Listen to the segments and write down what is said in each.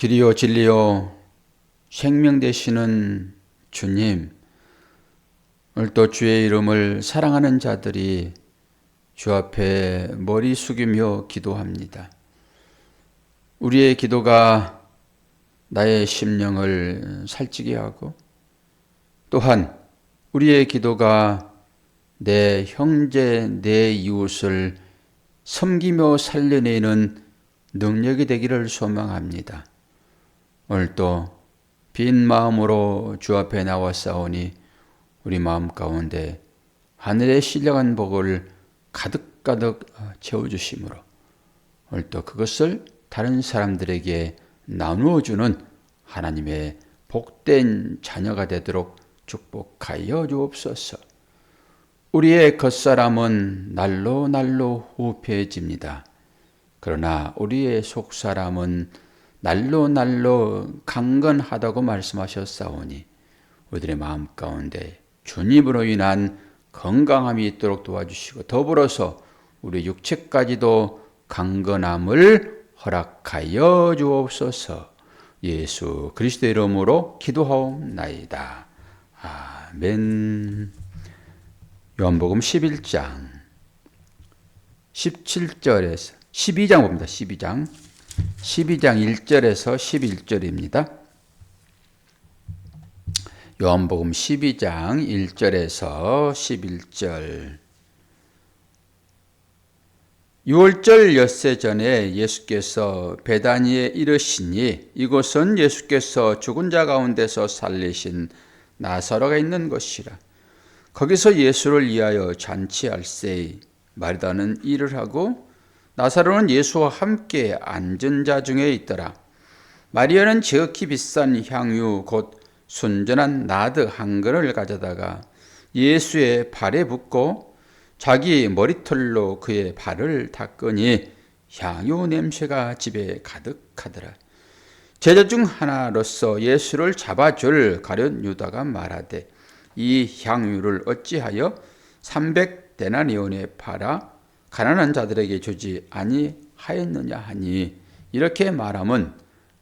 길이요 진리요 생명 되시는 주님, 오늘도 주의 이름을 사랑하는 자들이 주 앞에 머리 숙이며 기도합니다. 우리의 기도가 나의 심령을 살찌게 하고, 또한 우리의 기도가 내 형제, 내 이웃을 섬기며 살려내는 능력이 되기를 소망합니다. 오늘도 빈 마음으로 주 앞에 나와싸우니 우리 마음 가운데 하늘의 신령한 복을 가득가득 채워주심으로 오늘도 그것을 다른 사람들에게 나누어주는 하나님의 복된 자녀가 되도록 축복하여 주옵소서. 우리의 겉사람은 날로 날로 후패해집니다. 그러나 우리의 속사람은 날로 날로 강건하다고 말씀하셨사오니 우리들의 마음 가운데 주님으로 인한 건강함이 있도록 도와주시고, 더불어서 우리 육체까지도 강건함을 허락하여 주옵소서. 예수 그리스도의 이름으로 기도하옵나이다. 아멘. 요한복음 11장 17절에서 12장 봅니다. 12장 1절에서 11절입니다. 요한복음 12장 1절에서 11절. 6월절 엿새 전에 예수께서 베다니에 이르시니 이곳은 예수께서 죽은 자 가운데서 살리신 나사로가 있는 곳이라. 거기서 예수를 위하여 잔치할세 마르다는 일을 하고 나사로는 예수와 함께 앉은 자 중에 있더라. 마리아는 지극히 비싼 향유 곧 순전한 나드 한 근을 가져다가 예수의 발에 붓고 자기 머리털로 그의 발을 닦으니 향유 냄새가 집에 가득하더라. 제자 중 하나로서 예수를 잡아줄 가룟 유다가 말하되 이 향유를 어찌하여 300데나리온에 팔아 가난한 자들에게 주지 아니하였느냐 하니, 이렇게 말함은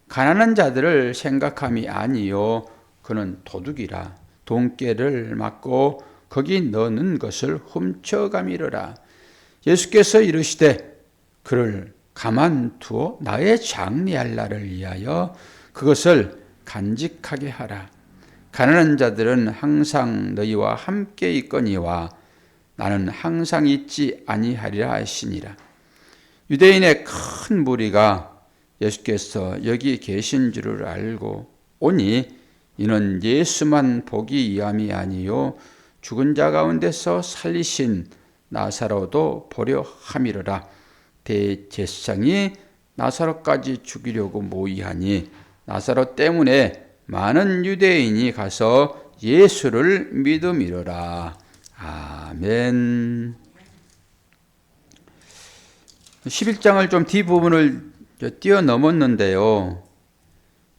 가난한 자들을 생각함이 아니요 그는 도둑이라 돈깨를 맞고 거기 넣는 것을 훔쳐가미르라. 예수께서 이르시되 그를 가만두어 나의 장례할 날을 위하여 그것을 간직하게 하라. 가난한 자들은 항상 너희와 함께 있거니와 나는 항상 있지 아니하리라 하시니라. 유대인의 큰 무리가 예수께서 여기 계신 줄을 알고 오니 이는 예수만 보기 위함이 아니요 죽은 자 가운데서 살리신 나사로도 보려 함이로라. 대제사장이 나사로까지 죽이려고 모의하니 나사로 때문에 많은 유대인이 가서 예수를 믿음이로라. 아멘. 11장을 좀 뒷부분을 뛰어넘었는데요.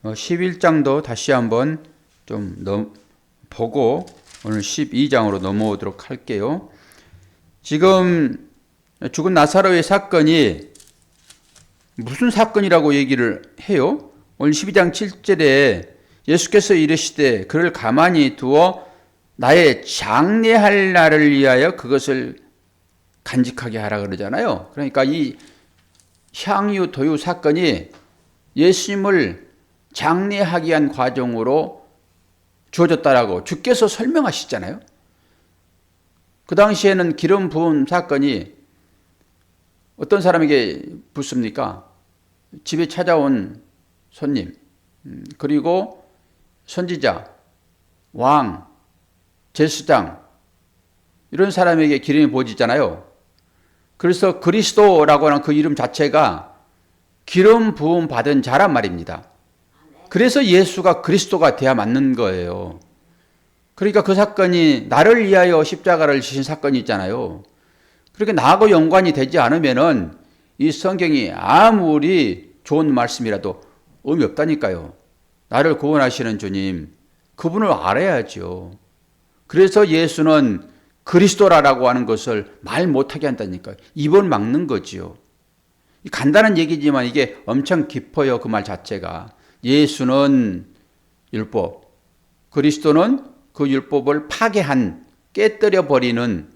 11장도 다시 한번 좀 보고 오늘 12장으로 넘어오도록 할게요. 지금 죽은 나사로의 사건이 무슨 사건이라고 얘기를 해요? 오늘 12장 7절에 예수께서 이르시되 그를 가만히 두어 나의 장례할 날을 위하여 그것을 간직하게 하라 그러잖아요. 그러니까 이 향유 도유 사건이 예수님을 장례하기 위한 과정으로 주어졌다라고 주께서 설명하시잖아요. 그 당시에는 기름 부음 사건이 어떤 사람에게 붓습니까? 집에 찾아온 손님, 그리고 선지자, 왕, 제사장, 이런 사람에게 기름이 부어지잖아요. 그래서 그리스도라고 하는 그 이름 자체가 기름 부음 받은 자란 말입니다. 그래서 예수가 그리스도가 돼야 맞는 거예요. 그러니까 그 사건이 나를 위하여 십자가를 지신 사건이 있잖아요. 그렇게 나하고 연관이 되지 않으면은 이 성경이 아무리 좋은 말씀이라도 의미 없다니까요. 나를 구원하시는 주님, 그분을 알아야죠. 그래서 예수는 그리스도라고 하는 것을 말 못하게 한다니까요. 입을 막는 거지요. 간단한 얘기지만 이게 엄청 깊어요. 그 말 자체가. 예수는 율법, 그리스도는 그 율법을 파괴한, 깨뜨려 버리는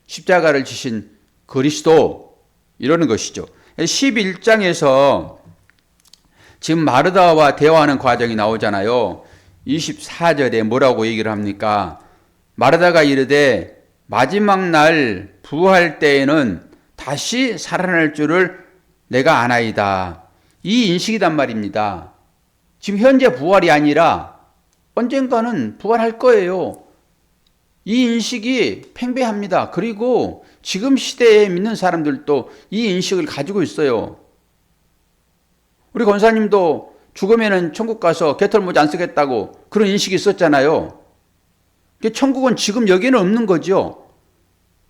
십자가를 지신 그리스도, 이러는 것이죠. 11장에서 지금 마르다와 대화하는 과정이 나오잖아요. 24절에 뭐라고 얘기를 합니까? 마르다가 이르되 마지막 날 부활 때에는 다시 살아날 줄을 내가 아나이다. 이 인식이단 말입니다. 지금 현재 부활이 아니라 언젠가는 부활할 거예요. 이 인식이 팽배합니다. 그리고 지금 시대에 믿는 사람들도 이 인식을 가지고 있어요. 우리 권사님도 죽으면은 천국 가서 개털모자 안 쓰겠다고 그런 인식이 있었잖아요. 천국은 지금 여기는 없는 거죠.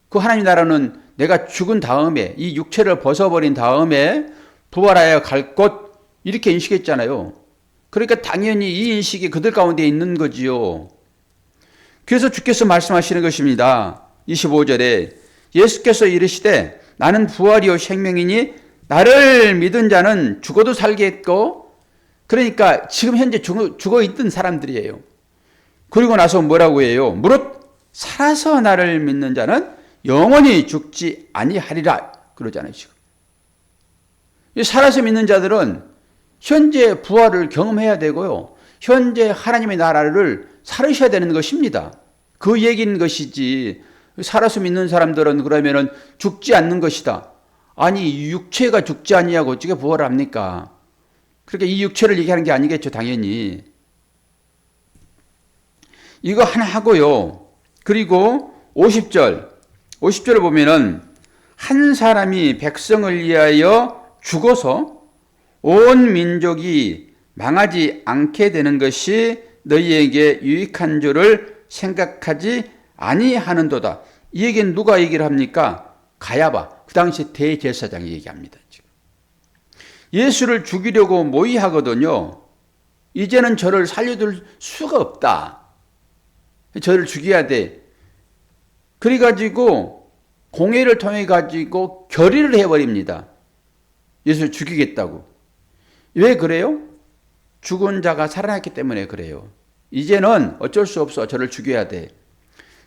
그 하나님 나라는 내가 죽은 다음에, 이 육체를 벗어버린 다음에 부활하여 갈 곳, 이렇게 인식했잖아요. 그러니까 당연히 이 인식이 그들 가운데 있는 거지요. 그래서 주께서 말씀하시는 것입니다. 25절에 예수께서 이르시되 나는 부활이요 생명이니 나를 믿은 자는 죽어도 살겠고, 그러니까 지금 현재 죽어 있던 사람들이에요. 그리고 나서 뭐라고 해요? 무릇 살아서 나를 믿는 자는 영원히 죽지 아니하리라 그러잖아요. 지금 살아서 믿는 자들은 현재 부활을 경험해야 되고요, 현재 하나님의 나라를 살으셔야 되는 것입니다. 그 얘기인 것이지, 살아서 믿는 사람들은 그러면은 죽지 않는 것이다. 아니, 육체가 죽지 아니하고 어떻게 부활을 합니까? 그러니까 이 육체를 얘기하는 게 아니겠죠, 당연히. 이거 하나 하고요. 그리고 50절을 보면은 한 사람이 백성을 위하여 죽어서 온 민족이 망하지 않게 되는 것이 너희에게 유익한 줄을 생각하지 아니하는도다. 이 얘기는 누가 얘기를 합니까? 가야바, 그 당시 대제사장이 얘기합니다. 지금 예수를 죽이려고 모의하거든요. 이제는 저를 살려둘 수가 없다. 저를 죽여야 돼. 그래가지고 공회를 통해 가지고 결의를 해버립니다. 예수를 죽이겠다고. 왜 그래요? 죽은 자가 살아났기 때문에 그래요. 이제는 어쩔 수 없어. 저를 죽여야 돼.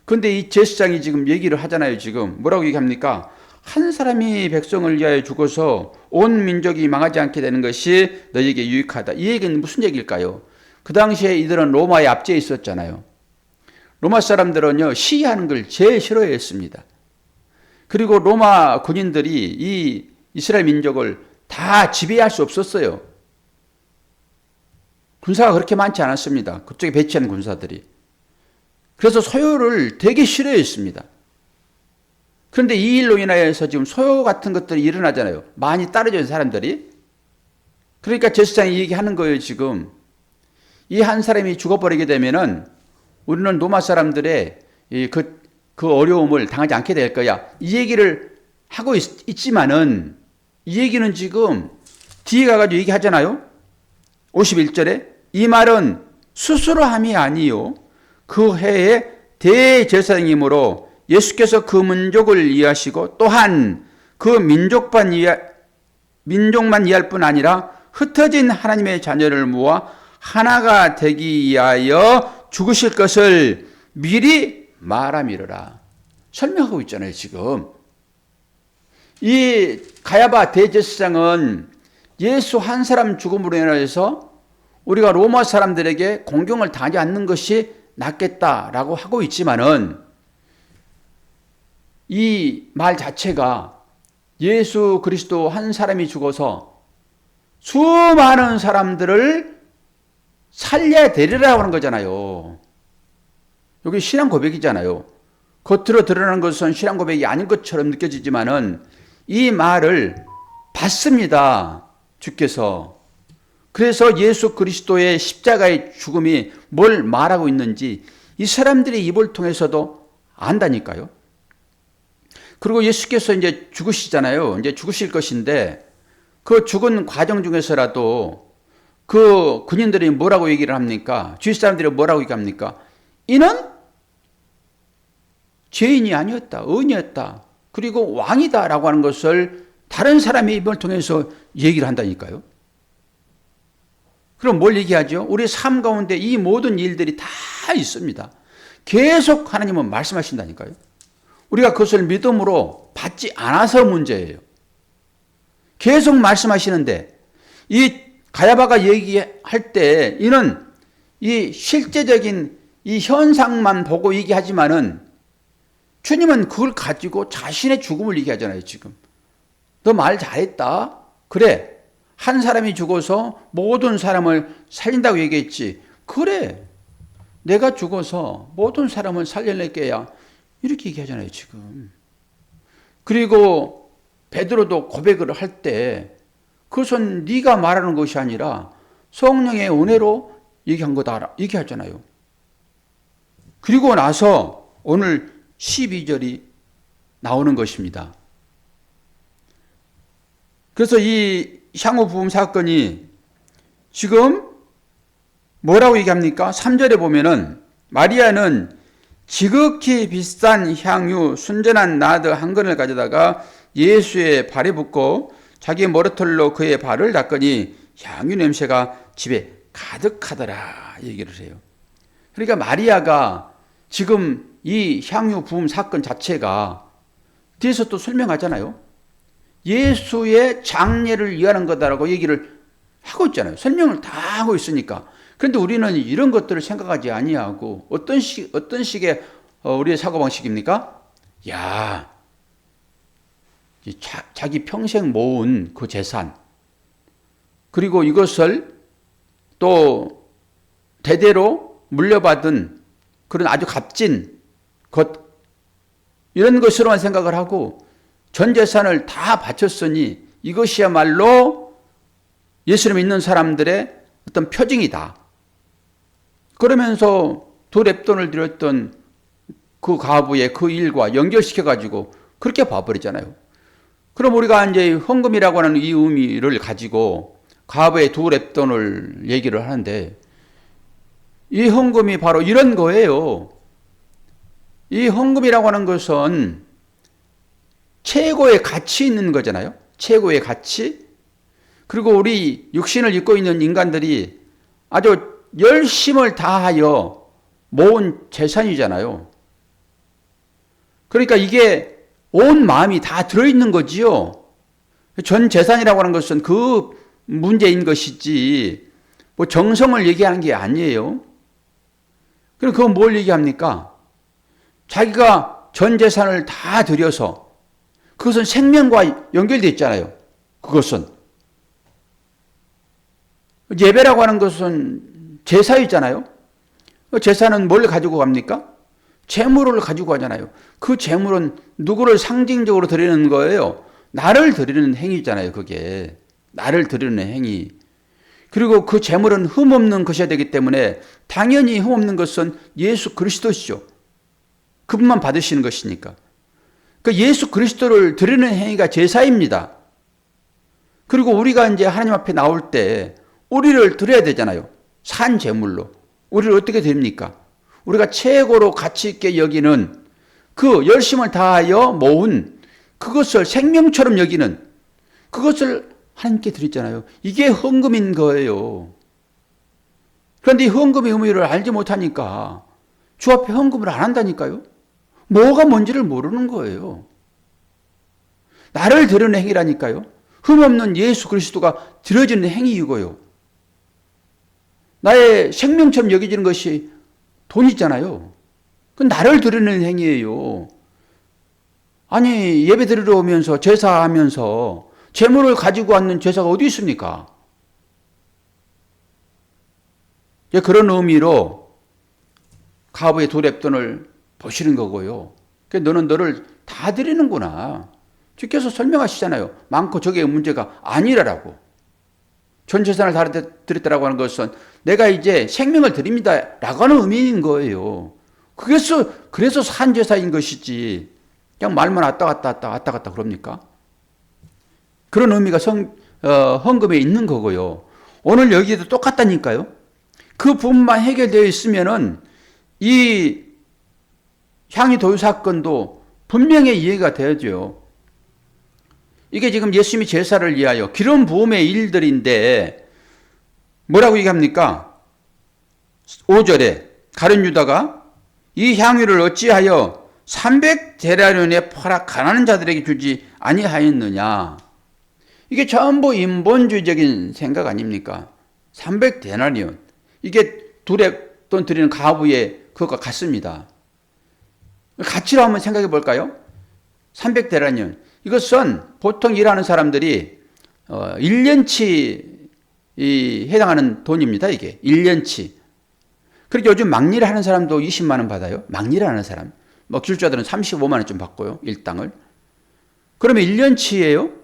근데 이 제사장이 지금 얘기를 하잖아요. 지금 뭐라고 얘기합니까? 한 사람이 백성을 위하여 죽어서 온 민족이 망하지 않게 되는 것이 너희에게 유익하다. 이 얘기는 무슨 얘기일까요? 그 당시에 이들은 로마에 압제해 있었잖아요. 로마 사람들은요, 시위하는 걸 제일 싫어했습니다. 그리고 로마 군인들이 이 이스라엘 민족을 다 지배할 수 없었어요. 군사가 그렇게 많지 않았습니다. 그쪽에 배치한 군사들이. 그래서 소요를 되게 싫어했습니다. 그런데 이 일로 인하여서 지금 소요 같은 것들이 일어나잖아요. 많이 떨어져 있는 사람들이. 그러니까 제사장이 얘기하는 거예요, 지금. 이 한 사람이 죽어버리게 되면은 우리는 로마 사람들의 그 어려움을 당하지 않게 될 거야. 이 얘기를 하고 있지만은 이 얘기는 지금 뒤에 가가지고 얘기하잖아요. 51절에 이 말은 스스로 함이 아니요 그 해에 대제사장이므로 예수께서 그 민족을 이해하시고 또한 그 민족만 이해할 뿐 아니라 흩어진 하나님의 자녀를 모아 하나가 되기 위하여 죽으실 것을 미리 말함이러라. 설명하고 있잖아요, 지금. 이 가야바 대제사장은 예수 한 사람 죽음으로 인해서 우리가 로마 사람들에게 공경을 당하지 않는 것이 낫겠다라고 하고 있지만은 이 말 자체가 예수 그리스도 한 사람이 죽어서 수많은 사람들을 살려야 되리라고 하는 거잖아요. 여기 신앙 고백이잖아요. 겉으로 드러나는 것은 신앙 고백이 아닌 것처럼 느껴지지만은 이 말을 받습니다. 주께서. 그래서 예수 그리스도의 십자가의 죽음이 뭘 말하고 있는지 이 사람들의 입을 통해서도 안다니까요. 그리고 예수께서 이제 죽으시잖아요. 이제 죽으실 것인데 그 죽은 과정 중에서라도 그 군인들이 뭐라고 얘기를 합니까? 주위 사람들이 뭐라고 얘기합니까? 이는 죄인이 아니었다. 의인이었다. 그리고 왕이다라고 하는 것을 다른 사람의 입을 통해서 얘기를 한다니까요. 그럼 뭘 얘기하죠? 우리 삶 가운데 이 모든 일들이 다 있습니다. 계속 하나님은 말씀하신다니까요. 우리가 그것을 믿음으로 받지 않아서 문제예요. 계속 말씀하시는데 이 가야바가 얘기할 때 이는 이 실제적인 이 현상만 보고 얘기하지만은 주님은 그걸 가지고 자신의 죽음을 얘기하잖아요. 지금 너 말 잘했다. 그래, 한 사람이 죽어서 모든 사람을 살린다고 얘기했지. 그래, 내가 죽어서 모든 사람을 살려낼 게야. 이렇게 얘기하잖아요. 지금. 그리고 베드로도 고백을 할 때 그것은 네가 말하는 것이 아니라 성령의 은혜로 얘기한 거다. 얘기하잖아요. 그리고 나서 오늘 12절이 나오는 것입니다. 그래서 이 향후 부흥 사건이 지금 뭐라고 얘기합니까? 3절에 보면은 마리아는 지극히 비싼 향유 순전한 나드 한 근을 가져다가 예수의 발에 붓고 자기 머리털로 그의 발을 닦으니 향유 냄새가 집에 가득하더라 얘기를 해요. 그러니까 마리아가 지금 이 향유 부음 사건 자체가 뒤에서 또 설명하잖아요. 예수의 장례를 위하는 거다라고 얘기를 하고 있잖아요. 설명을 다 하고 있으니까. 그런데 우리는 이런 것들을 생각하지 아니하고 어떤 식의 우리의 사고방식입니까? 야, 자기 평생 모은 그 재산, 그리고 이것을 또 대대로 물려받은 그런 아주 값진 것, 이런 것으로만 생각을 하고 전 재산을 다 바쳤으니 이것이야말로 예수를 믿는 사람들의 어떤 표징이다. 그러면서 두 렙돈을 드렸던 그 과부의 그 일과 연결시켜가지고 그렇게 봐버리잖아요. 그럼 우리가 이제 헌금이라고 하는 이 의미를 가지고 과부의 두 렙돈을 얘기를 하는데 이 헌금이 바로 이런 거예요. 이 헌금이라고 하는 것은 최고의 가치 있는 거잖아요. 최고의 가치. 그리고 우리 육신을 입고 있는 인간들이 아주 열심을 다하여 모은 재산이잖아요. 그러니까 이게 온 마음이 다 들어있는 거지요. 전 재산이라고 하는 것은 그 문제인 것이지 뭐 정성을 얘기하는 게 아니에요. 그럼 그건 뭘 얘기합니까? 자기가 전 재산을 다 들여서 그것은 생명과 연결되어 있잖아요. 그것은 예배라고 하는 것은 제사이잖아요. 제사는 뭘 가지고 갑니까? 재물을 가지고 가잖아요. 그 재물은 누구를 상징적으로 드리는 거예요? 나를 드리는 행위잖아요. 그게 나를 드리는 행위. 그리고 그 재물은 흠없는 것이어야 되기 때문에 당연히 흠없는 것은 예수 그리스도시죠. 그분만 받으시는 것이니까. 그 예수 그리스도를 드리는 행위가 제사입니다. 그리고 우리가 이제 하나님 앞에 나올 때 우리를 드려야 되잖아요. 산 제물로. 우리를 어떻게 드립니까? 우리가 최고로 가치 있게 여기는 그 열심을 다하여 모은 그것을 생명처럼 여기는 그것을 하나님께 드리잖아요. 이게 헌금인 거예요. 그런데 이 헌금의 의미를 알지 못하니까 주 앞에 헌금을 안 한다니까요. 뭐가 뭔지를 모르는 거예요. 나를 드리는 행위라니까요. 흠없는 예수 그리스도가 드려지는 행위이고요. 나의 생명처럼 여겨지는 것이 돈이잖아요. 그건 나를 드리는 행위예요. 아니 예배 드리러 오면서 제사하면서 재물을 가지고 왔는 제사가 어디 있습니까? 그런 의미로 가부의 두 렙돈을 보시는 거고요. 너는 너를 다 드리는구나. 주께서 설명하시잖아요. 많고 적의 문제가 아니라라고. 전 재산을 다 드렸다라고 하는 것은 내가 이제 생명을 드립니다 라고 하는 의미인 거예요. 그래서 산 제사인 것이지 그냥 말만 왔다 갔다 그럽니까? 그런 의미가 헌금에 있는 거고요. 오늘 여기도 똑같다니까요. 그 부분만 해결되어 있으면은 이 향유 도유 사건도 분명히 이해가 되죠. 이게 지금 예수님이 제사를 위하여 기름 부음의 일들인데 뭐라고 얘기합니까? 5절에 가룟 유다가 이 향유를 어찌하여 300데나리온에 팔아 가난한 자들에게 주지 아니하였느냐. 이게 전부 인본주의적인 생각 아닙니까? 300데나리온. 이게 둘의 돈 드리는 가부의 그것과 같습니다. 가치로 한번 생각해 볼까요? 300데나리온. 이것은 보통 일하는 사람들이 1년치 해당하는 돈입니다. 이게 1년치. 그리고 요즘 막일 하는 사람도 20만 원 받아요. 막일 하는 사람. 뭐 기술자들은 35만 원쯤 받고요. 일당을. 그러면 1년치예요.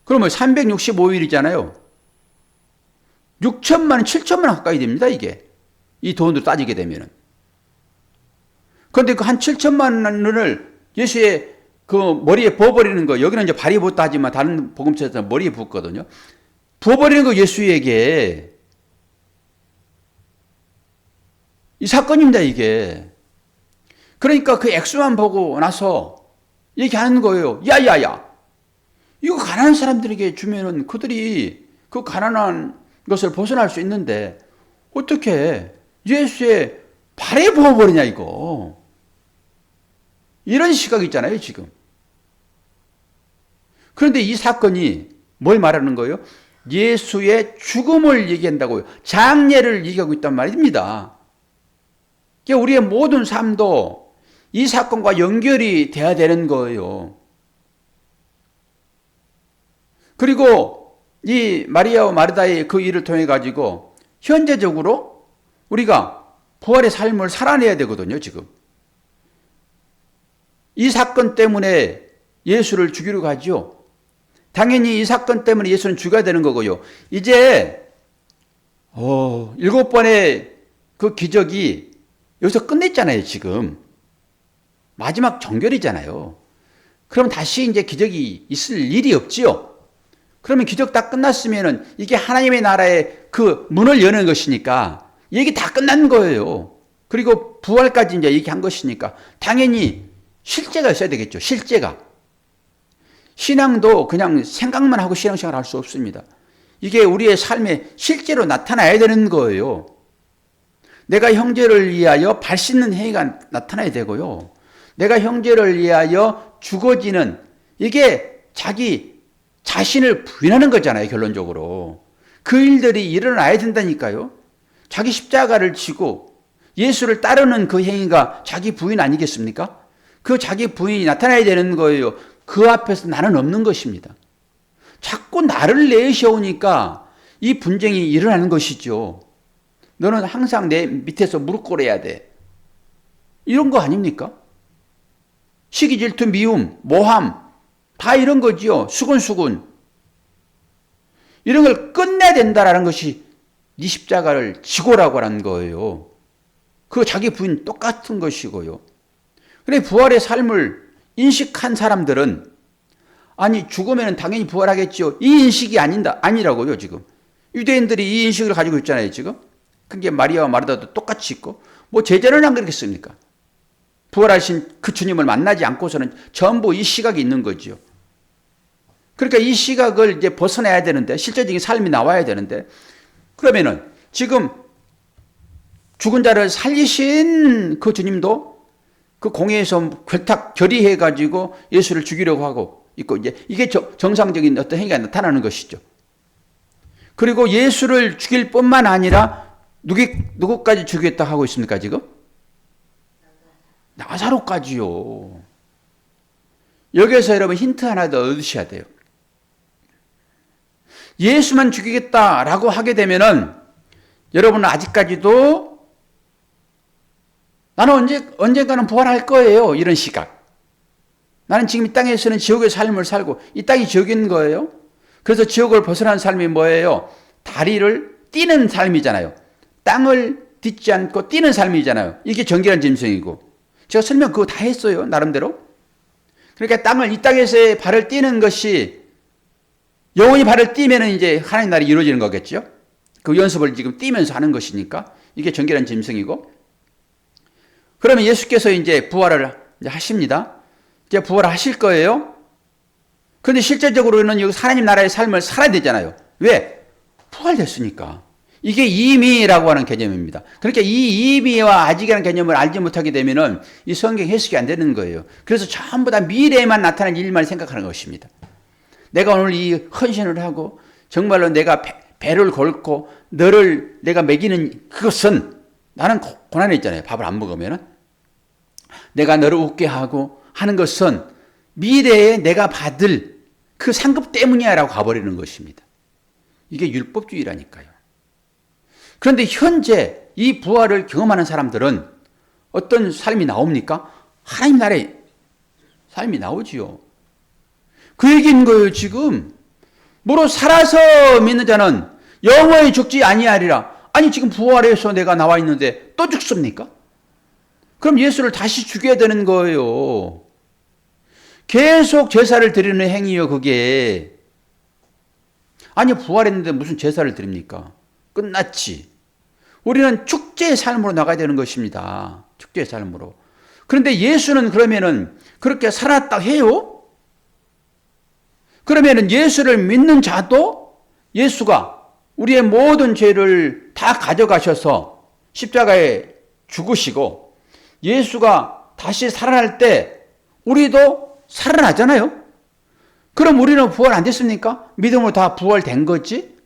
그러면 365일이잖아요. 6천만 원, 7천만 원 가까이 됩니다. 이게. 이 돈으로 따지게 되면은. 그런데 그 한 7천만 원을 예수의 그 머리에 부어버리는 거, 여기는 이제 발이 부었다 하지만 다른 복음서에서는 머리에 부었거든요. 부어버리는 거 예수에게. 이 사건입니다, 이게. 그러니까 그 액수만 보고 나서 얘기하는 거예요. 야야야. 이거 가난한 사람들에게 주면은 그들이 그 가난한 것을 벗어날 수 있는데 어떻게 예수의 발에 부어버리냐 이거. 이런 시각이 있잖아요 지금. 그런데 이 사건이 뭘 말하는 거예요? 예수의 죽음을 얘기한다고요. 장례를 얘기하고 있단 말입니다. 그러니까 우리의 모든 삶도 이 사건과 연결이 돼야 되는 거예요. 그리고 이 마리아와 마르다의 그 일을 통해 가지고 현재적으로 우리가 부활의 삶을 살아내야 되거든요, 지금. 이 사건 때문에 예수를 죽이러 가죠. 당연히 이 사건 때문에 예수는 죽어야 되는 거고요. 이제 7번의 그 기적이 여기서 끝냈잖아요, 지금. 마지막 종결이잖아요. 그럼 다시 이제 기적이 있을 일이 없지요. 그러면 기적 다 끝났으면은 이게 하나님의 나라의 그 문을 여는 것이니까 얘기 다 끝난 거예요. 그리고 부활까지 이제 얘기한 것이니까 당연히 실제가 있어야 되겠죠. 실제가. 신앙도 그냥 생각만 하고 신앙생활 할 수 없습니다. 이게 우리의 삶에 실제로 나타나야 되는 거예요. 내가 형제를 위하여 발 씻는 행위가 나타나야 되고요. 내가 형제를 위하여 죽어지는 이게 자기 자신을 부인하는 거잖아요. 결론적으로. 그 일들이 일어나야 된다니까요. 자기 십자가를 지고 예수를 따르는 그 행위가 자기 부인 아니겠습니까? 그 자기 부인이 나타나야 되는 거예요. 그 앞에서 나는 없는 것입니다. 자꾸 나를 내세우니까 이 분쟁이 일어나는 것이죠. 너는 항상 내 밑에서 무릎 꿇어야 돼. 이런 거 아닙니까? 시기, 질투, 미움, 모함 다 이런 거지요. 수군수군. 이런 걸 끝내야 된다라는 것이 네 십자가를 지고라고 하는 거예요. 그 자기 부인 똑같은 것이고요. 그래 부활의 삶을 인식한 사람들은 아니 죽으면 당연히 부활하겠지요. 이 인식이 아니라고요 지금. 유대인들이 이 인식을 가지고 있잖아요 지금. 그게 마리아와 마르다도 똑같이 있고 뭐 제자는 안 그렇겠습니까? 부활하신 그 주님을 만나지 않고서는 전부 이 시각이 있는 거지요. 그러니까 이 시각을 이제 벗어나야 되는데 실제적인 삶이 나와야 되는데 그러면은 지금 죽은 자를 살리신 그 주님도 그 공회에서 결의해 가지고 예수를 죽이려고 하고 있고 이제 이게 정상적인 어떤 행위가 나타나는 것이죠. 그리고 예수를 죽일 뿐만 아니라 누구까지 죽이겠다 하고 있습니까 지금? 나사로까지요. 여기에서 여러분 힌트 하나 더 얻으셔야 돼요. 예수만 죽이겠다라고 하게 되면은 여러분은 아직까지도 나는 언젠가는 부활할 거예요. 이런 시각. 나는 지금 이 땅에서는 지옥의 삶을 살고 이 땅이 지옥인 거예요. 그래서 지옥을 벗어난 삶이 뭐예요? 다리를 띄는 삶이잖아요. 땅을 딛지 않고 뛰는 삶이잖아요. 이게 정결한 짐승이고. 제가 설명 그거 다 했어요. 나름대로. 그러니까 이 땅에서의 발을 띄는 것이 영원히 발을 띄면은 이제 하나님 나라가 이루어지는 거겠죠. 그 연습을 지금 뛰면서 하는 것이니까 이게 정결한 짐승이고. 그러면 예수께서 이제 부활을 이제 하십니다. 이제 부활하실 거예요. 그런데 실제적으로는 여기 하나님 나라의 삶을 살아야 되잖아요. 왜? 부활됐으니까. 이게 이미라고 하는 개념입니다. 그러니까 이 이미와 아직이라는 개념을 알지 못하게 되면은 이 성경 해석이 안 되는 거예요. 그래서 전부 다 미래에만 나타난 일만 생각하는 것입니다. 내가 오늘 이 헌신을 하고 정말로 내가 배를 걸고 너를 내가 먹이는 그것은 나는 고난이 있잖아요. 밥을 안 먹으면은 내가 너를 웃게 하고 하는 것은 미래에 내가 받을 그 상급 때문이야 라고 가버리는 것입니다. 이게 율법주의라니까요. 그런데 현재 이 부활을 경험하는 사람들은 어떤 삶이 나옵니까? 하나님 나라의 삶이 나오지요. 그 얘기인 거예요, 지금. 무릇 살아서 믿는 자는 영원히 죽지 아니하리라. 아니, 지금 부활해서 내가 나와 있는데 또 죽습니까? 그럼 예수를 다시 죽여야 되는 거예요. 계속 제사를 드리는 행위요, 그게. 아니, 부활했는데 무슨 제사를 드립니까? 끝났지. 우리는 축제의 삶으로 나가야 되는 것입니다. 축제의 삶으로. 그런데 예수는 그러면은 그렇게 살았다 해요? 그러면은 예수를 믿는 자도 예수가 우리의 모든 죄를 다 가져가셔서 십자가에 죽으시고 예수가 다시 살아날 때 우리도 살아나잖아요? 그럼 우리는 부활 안 됐습니까? 믿음으로 다 부활된 거지?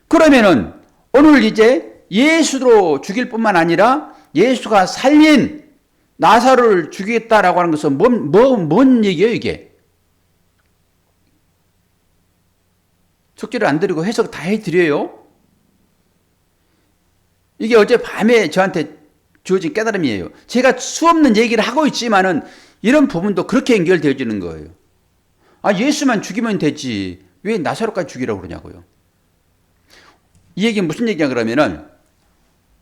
그러면은 오늘 이제 예수로 죽일 뿐만 아니라 예수가 살린 나사로를 죽이겠다라고 하는 것은 뭔 얘기예요, 이게? 속죄를 안 드리고 해석 다 해드려요? 이게 어젯밤에 저한테 주어진 깨달음이에요. 제가 수없는 얘기를 하고 있지만은 이런 부분도 그렇게 연결되어지는 거예요. 아, 예수만 죽이면 되지. 왜 나사로까지 죽이라고 그러냐고요. 이 얘기는 무슨 얘기냐 그러면은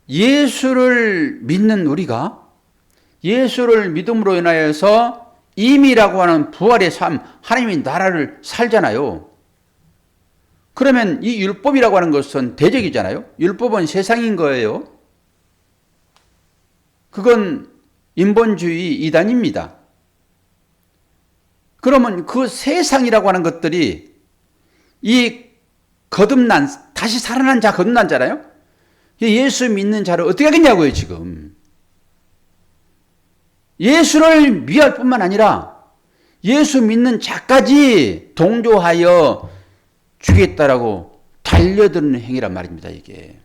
예수를 믿는 우리가 예수를 믿음으로 인하여서 임이라고 하는 부활의 삶, 하나님의 나라를 살잖아요. 그러면 이 율법이라고 하는 것은 대적이잖아요. 율법은 세상인 거예요. 그건 인본주의 이단입니다. 그러면 그 세상이라고 하는 것들이 이 거듭난, 다시 살아난 자, 거듭난 자잖아요. 예수 믿는 자를 어떻게 하겠냐고요, 지금. 예수를 미할 뿐만 아니라 예수 믿는 자까지 동조하여 죽겠다라고 달려드는 행위란 말입니다, 이게.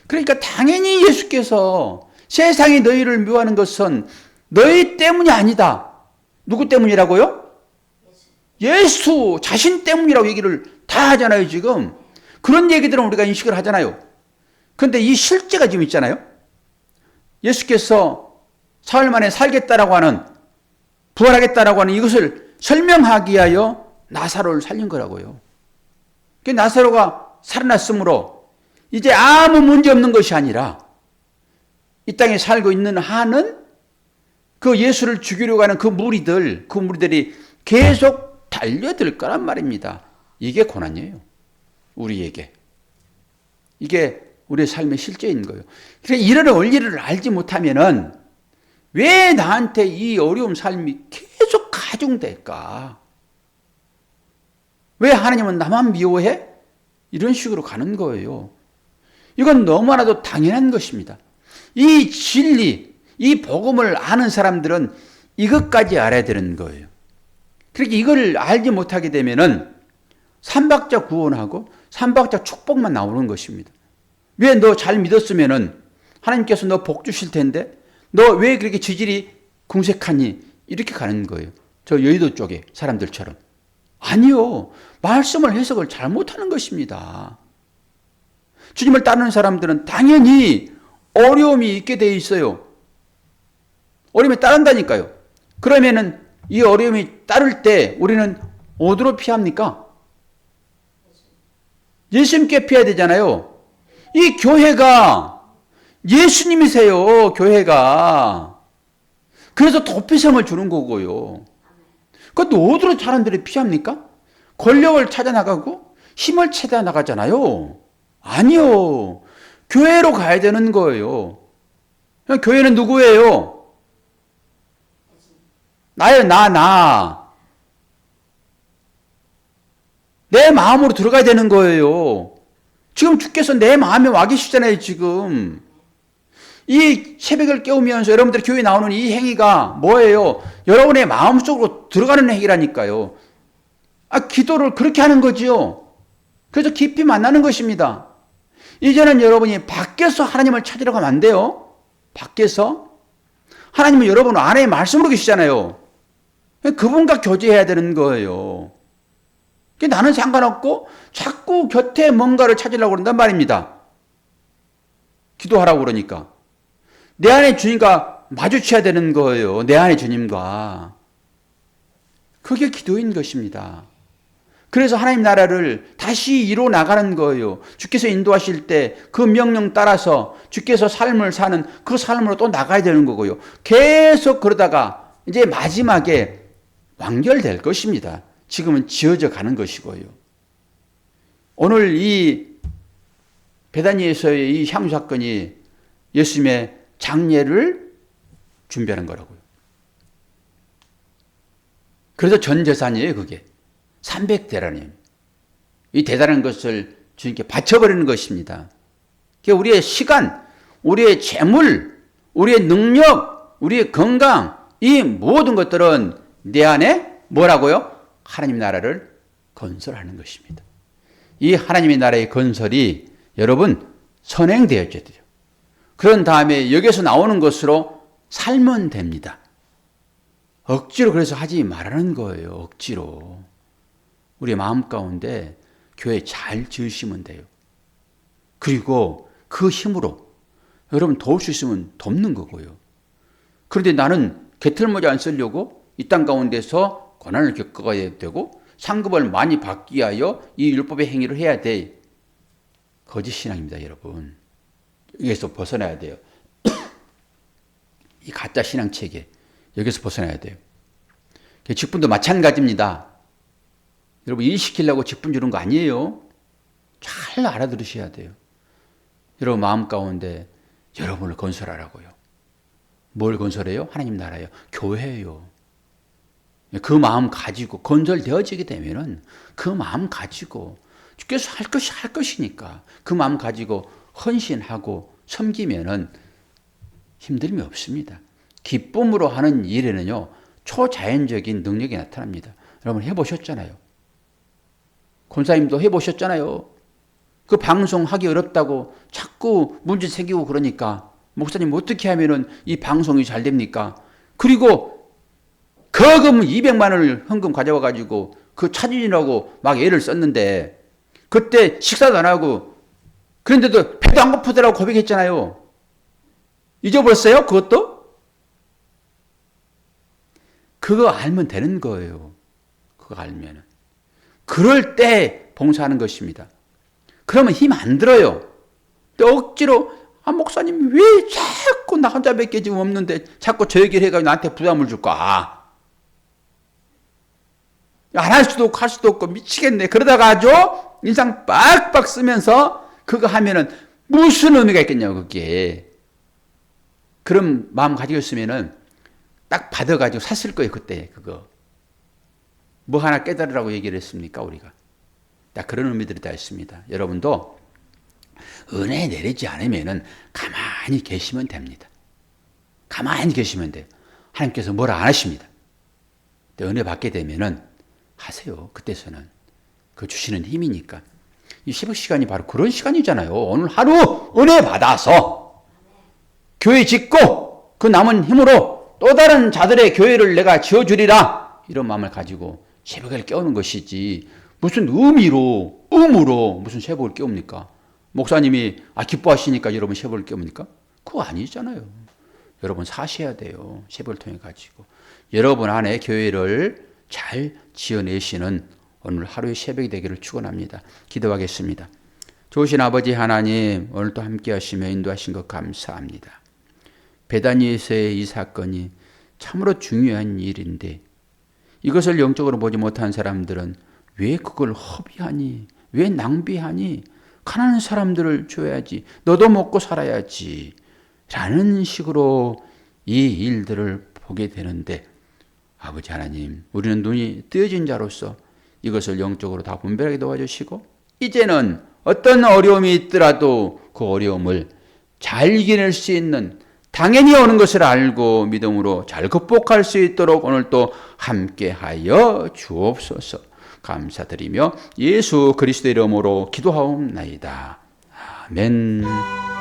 그러니까 당연히 예수께서 세상이 너희를 미워하는 것은 너희 때문이 아니다. 누구 때문이라고요? 예수 자신 때문이라고 얘기를 다 하잖아요, 지금. 그런 얘기들은 우리가 인식을 하잖아요. 그런데 이 실제가 지금 있잖아요. 예수께서 사흘 만에 살겠다라고 하는, 부활하겠다라고 하는 이것을 설명하기 위하여 나사로를 살린 거라고요. 그 나사로가 살아났으므로 이제 아무 문제 없는 것이 아니라 이 땅에 살고 있는 한은 그 예수를 죽이려고 하는 그 무리들이 계속 달려들 거란 말입니다. 이게 고난이에요. 우리에게. 이게 우리의 삶의 실제인 거예요. 그래서 이런 원리를 알지 못하면은 왜 나한테 이 어려운 삶이 계속 가중될까? 왜 하나님은 나만 미워해? 이런 식으로 가는 거예요. 이건 너무나도 당연한 것입니다. 이 진리, 이 복음을 아는 사람들은 이것까지 알아야 되는 거예요. 그렇게 이걸 알지 못하게 되면은 삼박자 구원하고 삼박자 축복만 나오는 것입니다. 왜 너 잘 믿었으면은 하나님께서 너 복 주실 텐데 너 왜 그렇게 지질이 궁색하니? 이렇게 가는 거예요. 저 여의도 쪽에 사람들처럼. 아니요. 말씀을 해석을 잘못하는 것입니다. 주님을 따르는 사람들은 당연히 어려움이 있게 돼 있어요. 어려움이 따른다니까요. 그러면은 이 어려움이 따를 때 우리는 어디로 피합니까? 예수님께 피해야 되잖아요. 이 교회가 예수님이세요, 교회가. 그래서 도피성을 주는 거고요. 그것도 어디로 사람들이 피합니까? 권력을 찾아 나가고 힘을 찾아 나가잖아요. 아니요. 교회로 가야 되는 거예요. 교회는 누구예요? 나예요, 나. 내 마음으로 들어가야 되는 거예요. 지금 주께서 내 마음에 와 계시잖아요, 지금. 이 새벽을 깨우면서 여러분들이 교회에 나오는 이 행위가 뭐예요? 여러분의 마음속으로 들어가는 행위라니까요. 기도를 그렇게 하는 거지요. 그래서 깊이 만나는 것입니다. 이제는 여러분이 밖에서 하나님을 찾으려고 하면 안 돼요. 밖에서. 하나님은 여러분 안에 말씀으로 계시잖아요. 그분과 교제해야 되는 거예요. 나는 상관없고 자꾸 곁에 뭔가를 찾으려고 그런단 말입니다. 기도하라고 그러니까. 내 안에 주님과 마주쳐야 되는 거예요. 내 안에 주님과. 그게 기도인 것입니다. 그래서 하나님 나라를 다시 이루어 나가는 거예요. 주께서 인도하실 때 그 명령 따라서 주께서 삶을 사는 그 삶으로 또 나가야 되는 거고요. 계속 그러다가 이제 마지막에 완결될 것입니다. 지금은 지어져 가는 것이고요. 오늘 이 베다니에서의 이 향유 사건이 예수님의 장례를 준비하는 거라고요. 그래서 전 재산이에요, 그게. 300데나리온. 이 대단한 것을 주님께 바쳐버리는 것입니다. 우리의 시간, 우리의 재물, 우리의 능력, 우리의 건강, 이 모든 것들은 내 안에 뭐라고요? 하나님 나라를 건설하는 것입니다. 이 하나님의 나라의 건설이 여러분 선행되어져야 돼요. 그런 다음에 여기서 나오는 것으로 살면 됩니다. 억지로 그래서 하지 말라는 거예요. 억지로. 우리의 마음 가운데 교회 잘 지으시면 돼요. 그리고 그 힘으로 여러분 도울 수 있으면 돕는 거고요. 그런데 나는 개털모자 안 쓰려고 이 땅 가운데서 고난을 겪어야 되고 상급을 많이 받기 위하여 이 율법의 행위를 해야 돼. 거짓 신앙입니다, 여러분. 여기서 벗어나야 돼요. 이 가짜 신앙 체계, 여기서 벗어나야 돼요. 직분도 마찬가지입니다. 여러분 일 시키려고 직분 주는 거 아니에요. 잘 알아들으셔야 돼요. 여러분 마음 가운데 여러분을 건설하라고요. 뭘 건설해요? 하나님 나라요. 교회예요. 그 마음 가지고 건설되어지게 되면은 그 마음 가지고 주께서 할 것이 할 것이니까 그 마음 가지고 헌신하고 섬기면은 힘듦이 없습니다. 기쁨으로 하는 일에는요 초자연적인 능력이 나타납니다. 여러분 해보셨잖아요. 권사님도 해보셨잖아요. 그 방송하기 어렵다고 자꾸 문제 생기고 그러니까 목사님 어떻게 하면은 이 방송이 잘 됩니까? 그리고 거금 200만 원을 헌금 가져와 가지고 그 찾으려고 막 애를 썼는데 그때 식사도 안 하고 그런데도 배도 안 고프더라고 고백했잖아요. 잊어버렸어요? 그것도? 그거 알면 되는 거예요. 그거 알면은. 그럴 때 봉사하는 것입니다. 그러면 힘 안 들어요. 억지로 목사님 왜 자꾸 나 혼자밖에 지금 없는데 자꾸 저 얘기를 해가지고 나한테 부담을 줄까? 안 할 수도 없고 할 수도 없고 미치겠네. 그러다가 아주 인상 빡빡 쓰면서 그거 하면은 무슨 의미가 있겠냐고 그게. 그런 마음 가지고 있으면은 딱 받아가지고 샀을 거예요 그때 그거. 뭐 하나 깨달으라고 얘기를 했습니까 우리가. 딱 그런 의미들이 다 있습니다. 여러분도 은혜 내리지 않으면은 가만히 계시면 됩니다. 가만히 계시면 돼요. 하나님께서 뭐라 안 하십니다. 은혜 받게 되면은 하세요. 그때서는 그 주시는 힘이니까. 이 새벽 시간이 바로 그런 시간이잖아요. 오늘 하루 은혜 받아서 교회 짓고 그 남은 힘으로 또 다른 자들의 교회를 내가 지어주리라 이런 마음을 가지고 새벽을 깨우는 것이지 무슨 의무로 무슨 새벽을 깨웁니까? 목사님이 기뻐하시니까 여러분 새벽을 깨웁니까? 그거 아니잖아요. 여러분 사셔야 돼요. 새벽을 통해 가지고 여러분 안에 교회를 잘 지어내시는 오늘 하루의 새벽이 되기를 축원합니다. 기도하겠습니다. 좋으신 아버지 하나님 오늘도 함께 하시며 인도하신 것 감사합니다. 베다니에서의 이 사건이 참으로 중요한 일인데 이것을 영적으로 보지 못한 사람들은 왜 그걸 허비하니? 왜 낭비하니? 가난한 사람들을 줘야지. 너도 먹고 살아야지. 라는 식으로 이 일들을 보게 되는데 아버지 하나님 우리는 눈이 뜨여진 자로서 이것을 영적으로 다 분별하게 도와주시고 이제는 어떤 어려움이 있더라도 그 어려움을 잘 이겨낼 수 있는 당연히 오는 것을 알고 믿음으로 잘 극복할 수 있도록 오늘 또 함께하여 주옵소서. 감사드리며 예수 그리스도의 이름으로 기도하옵나이다. 아멘.